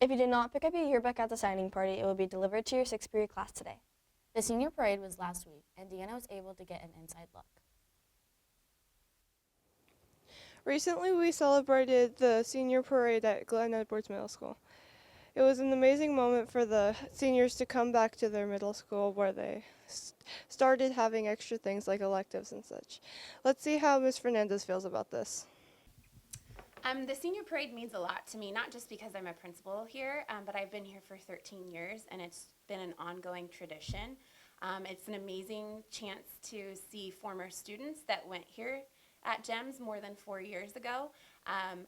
If you did not pick up your yearbook at the signing party, it will be delivered to your 6th period class today. The senior parade was last week, and Deanna was able to get an inside look. Recently, we celebrated the senior parade at Glen Edwards Middle School. It was an amazing moment for the seniors to come back to their middle school where they started having extra things like electives and such. Let's see how Ms. Fernandez feels about this. The senior parade means a lot to me, not just because I'm a principal here, but I've been here for 13 years and it's been an ongoing tradition. It's an amazing chance to see former students that went here at GEMS more than 4 years ago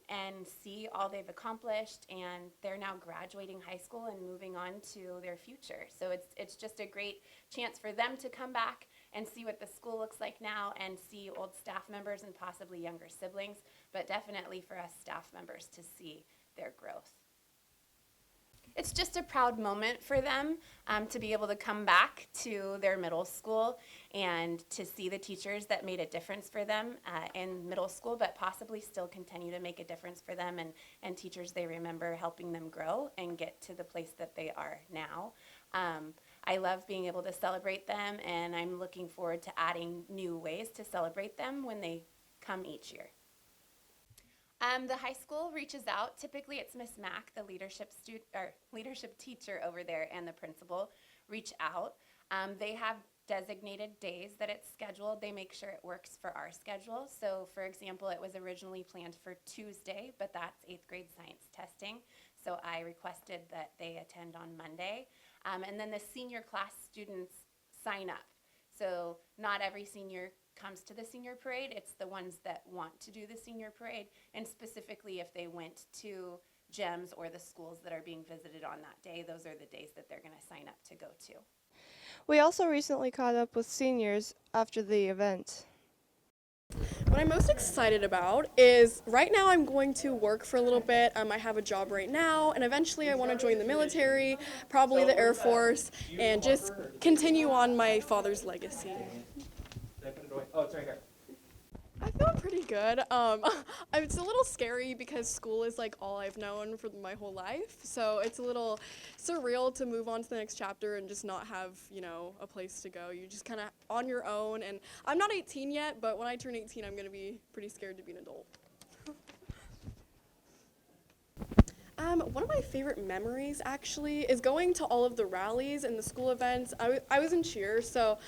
and see all they've accomplished, and they're now graduating high school and moving on to their future. So it's just a great chance for them to come back and see what the school looks like now and see old staff members and possibly younger siblings, but definitely for us staff members to see their growth. It's just a proud moment for them to be able to come back to their middle school and to see the teachers that made a difference for them in middle school, but possibly still continue to make a difference for them, and teachers they remember helping them grow and get to the place that they are now. I love being able to celebrate them, and I'm looking forward to adding new ways to celebrate them when they come each year. The high school reaches out. Typically, it's Miss Mack, the leadership teacher over there, and the principal reach out. They have designated days that it's scheduled. They make sure it works for our schedule. So, for example, it was originally planned for Tuesday, but that's 8th grade science testing. So I requested that they attend on Monday. And then the senior class students sign up. So not every senior comes to the senior parade. It's the ones that want to do the senior parade, and specifically if they went to GEMS or the schools that are being visited on that day, those are the days that they're going to sign up to go to. We also recently caught up with seniors after the event. What I'm most excited about is right now I'm going to work for a little bit. I have a job right now, and eventually I want to join the military, probably the Air Force, and just continue on my father's legacy. Oh, it's right here. I feel pretty good. It's a little scary because school is like all I've known for my whole life, so it's a little surreal to move on to the next chapter and just not have, a place to go. You're just kind of on your own, and I'm not 18 yet, but when I turn 18, I'm going to be pretty scared to be an adult. One of my favorite memories, actually, is going to all of the rallies and the school events. I was in cheer, so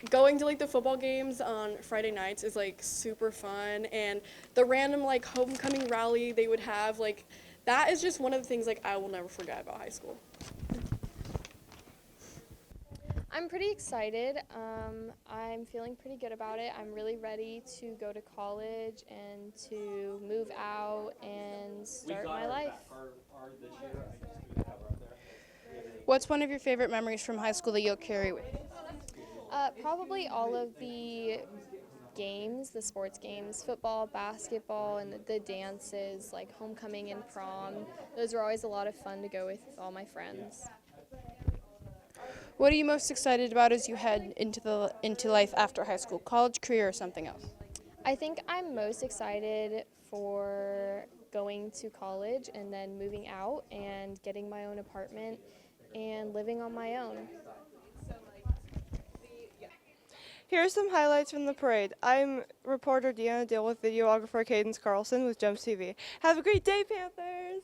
going to, the football games on Friday nights is, super fun. And the random, homecoming rally they would have, that is just one of the things, I will never forget about high school. I'm pretty excited. I'm feeling pretty good about it. I'm really ready to go to college and to move out and start my life. What's one of your favorite memories from high school that you'll carry with you? Probably all of the games, the sports games, football, basketball, and the dances, like homecoming and prom. Those are always a lot of fun to go with all my friends. What are you most excited about as you head into life after high school, college, career, or something else? I think I'm most excited for going to college and then moving out and getting my own apartment and living on my own. Here are some highlights from the parade. I'm reporter Deanna Dill with videographer Cadence Carlson with GEMS TV. Have a great day, Panthers!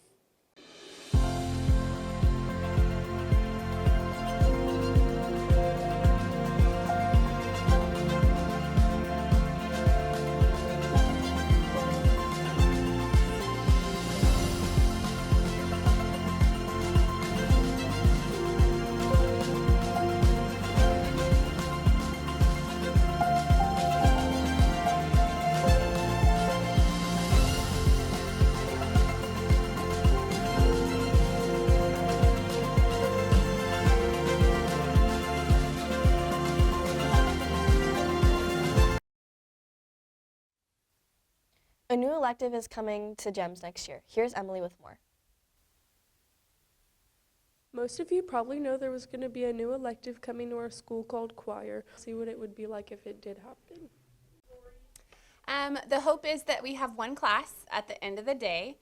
A new elective is coming to GEMS next year. Here's Emily with more. Most of you probably know there was going to be a new elective coming to our school called choir. See what it would be like if it did happen. The hope is that we have one class at the end of the day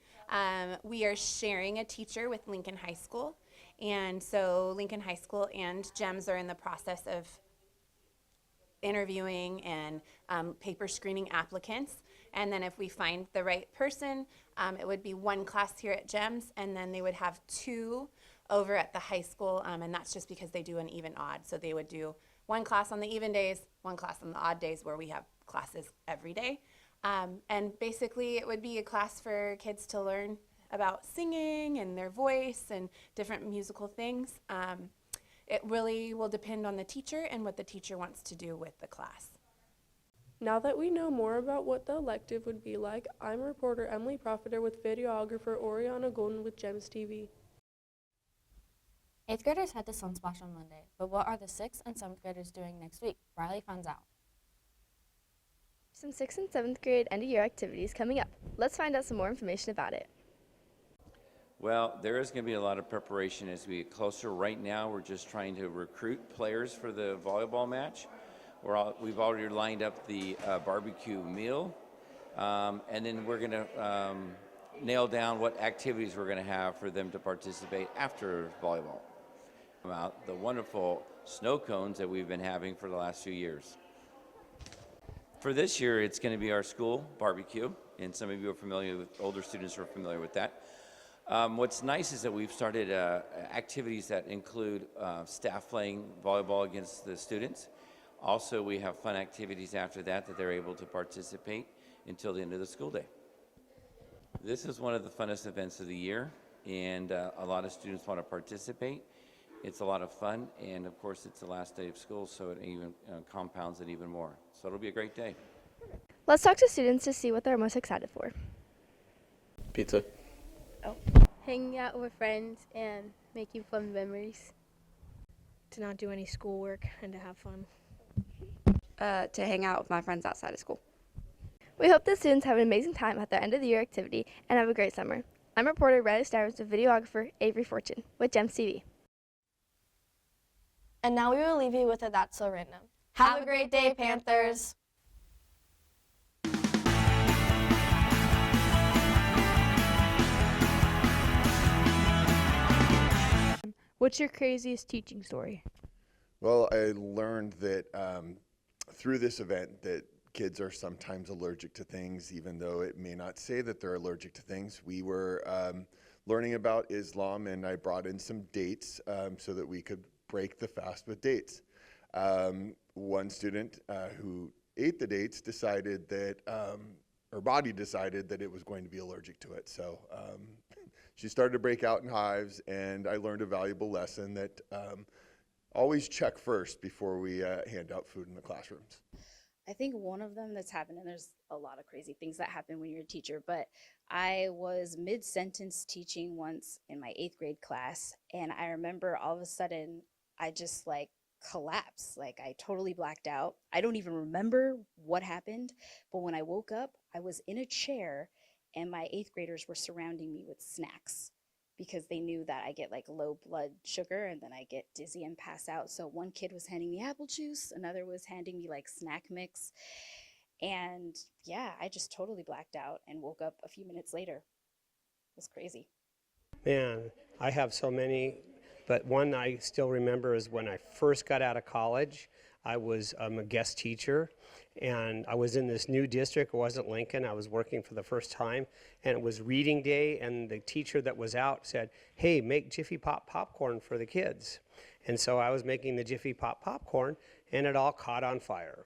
We are sharing a teacher with Lincoln High School, and so Lincoln High School and GEMS are in the process of interviewing and paper screening applicants. And then if we find the right person, it would be one class here at GEMS, and then they would have two over at the high school, and that's just because they do an even odd. So they would do one class on the even days, one class on the odd days, where we have classes every day. And basically it would be a class for kids to learn about singing and their voice and different musical things. It really will depend on the teacher and what the teacher wants to do with the class. Now that we know more about what the elective would be like, I'm reporter Emily Profiter with videographer Oriana Golden with GEMS TV. 8th graders head to Sunsplash on Monday, but what are the 6th and 7th graders doing next week? Riley finds out. Some 6th and 7th grade end-of-year activities coming up. Let's find out some more information about it. Well, there is going to be a lot of preparation as we get closer. Right now, we're just trying to recruit players for the volleyball match. We've already lined up the barbecue meal, and then we're going to nail down what activities we're going to have for them to participate after volleyball. About the wonderful snow cones that we've been having for the last few years. For this year, it's going to be our school barbecue, and some of you are familiar with, older students are familiar with that. What's nice is that we've started activities that include staff playing volleyball against the students. Also, we have fun activities after that that they're able to participate until the end of the school day. This is one of the funnest events of the year, and a lot of students want to participate. It's a lot of fun, and of course it's the last day of school, so it even compounds it even more. So it'll be a great day. Let's talk to students to see what they're most excited for. Pizza. Hanging out with friends and making fun memories. To not do any schoolwork and to have fun. To hang out with my friends outside of school. We hope the students have an amazing time at their end-of-the-year activity and have a great summer. I'm reporter Riley Stowers with videographer Avery Fortune with GEMS TV. And now we will leave you with a That's So Random. Have a great day, Panthers! What's your craziest teaching story? Well, I learned that through this event that kids are sometimes allergic to things, even though it may not say that they're allergic to things. We were learning about Islam, and I brought in some dates so that we could break the fast with dates. One student who ate the dates decided that her body decided that it was going to be allergic to it. So she started to break out in hives, and I learned a valuable lesson that always check first before we hand out food in the classrooms. I think one of them that's happened, and there's a lot of crazy things that happen when you're a teacher, but I was mid-sentence teaching once in my 8th grade class, and I remember all of a sudden I just like collapsed, like I totally blacked out. I don't even remember what happened, but when I woke up, I was in a chair and my 8th graders were surrounding me with snacks because they knew that I get like low blood sugar and then I get dizzy and pass out. So one kid was handing me apple juice, another was handing me like snack mix. And yeah, I just totally blacked out and woke up a few minutes later. It was crazy. Man, I have so many, but one I still remember is when I first got out of college. I was a guest teacher, and I was in this new district. It wasn't Lincoln. I was working for the first time, and it was reading day, and the teacher that was out said, hey, make Jiffy Pop popcorn for the kids. And so I was making the Jiffy Pop popcorn, and it all caught on fire.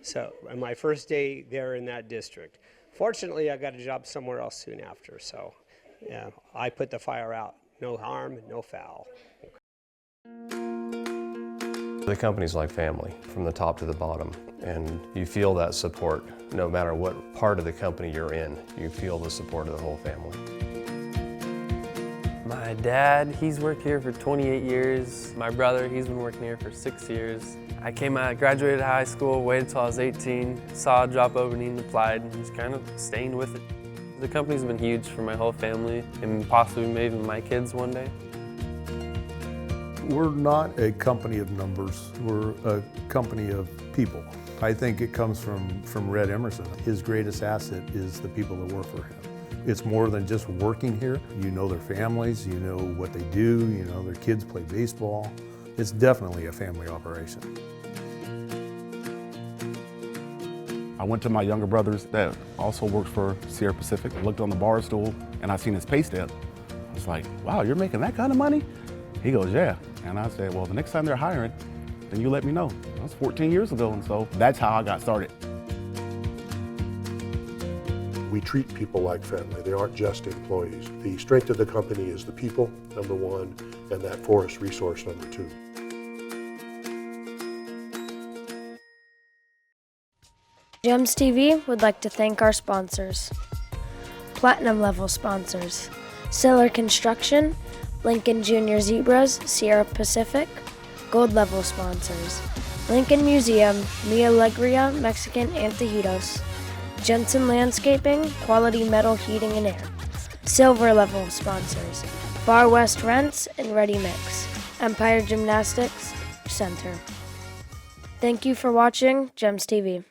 So my first day there in that district. Fortunately, I got a job somewhere else soon after, so yeah, I put the fire out. No harm, no foul. The company's like family from the top to the bottom, and you feel that support no matter what part of the company you're in. You feel the support of the whole family. My dad, he's worked here for 28 years. My brother, he's been working here for 6 years. I graduated high school, waited till I was 18, saw a job opening, applied, and just kind of staying with it. The company's been huge for my whole family and possibly maybe my kids one day. We're not a company of numbers, we're a company of people. I think it comes from Red Emerson. His greatest asset is the people that work for him. It's more than just working here. You know their families, you know what they do, you know their kids play baseball. It's definitely a family operation. I went to my younger brother's that also works for Sierra Pacific. I looked on the bar stool and I seen his pay stub. I was like, wow, you're making that kind of money? He goes, yeah. And I said, well, the next time they're hiring, then you let me know. That was 14 years ago, and so that's how I got started. We treat people like family. They aren't just employees. The strength of the company is the people, number one, and that forest resource, number two. GEMS TV would like to thank our sponsors. Platinum level sponsors: Siller Construction, Lincoln Junior Zebras, Sierra Pacific. Gold level sponsors: Lincoln Museum, Mi Alegria Mexican Antojitos, Jensen Landscaping, Quality Metal Heating and Air. Silver level sponsors: Far West Rents and Ready Mix, Empire Gymnastics Center. Thank you for watching GEMS TV.